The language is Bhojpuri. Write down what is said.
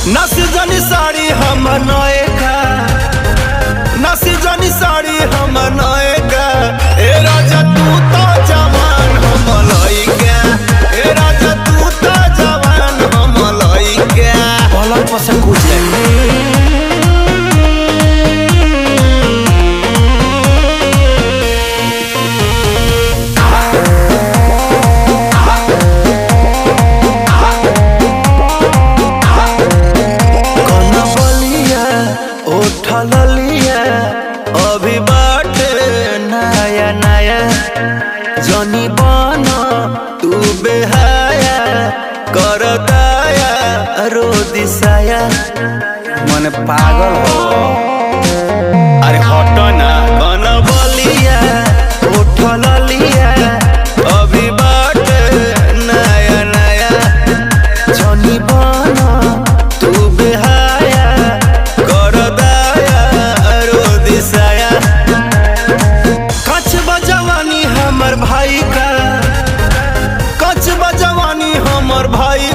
नसी जनी साड़ी हम नए का, नसी जनी साड़ी हम नए का। ए राजा तू तो जवान हम लइका, ए राजा तू तो जवान हम लइका। पलंग पर से कूद जाए लिया अभी बाटे नया नया। जनी बना तू बेहाया कर दाया रो दिसाया। मन पागल हो अरे हटो ना कन बलिया उठल लिया अभी बाटे नया नया। जनी बना तू बेहाया कर भाई का, कच बजवानी हमर भाई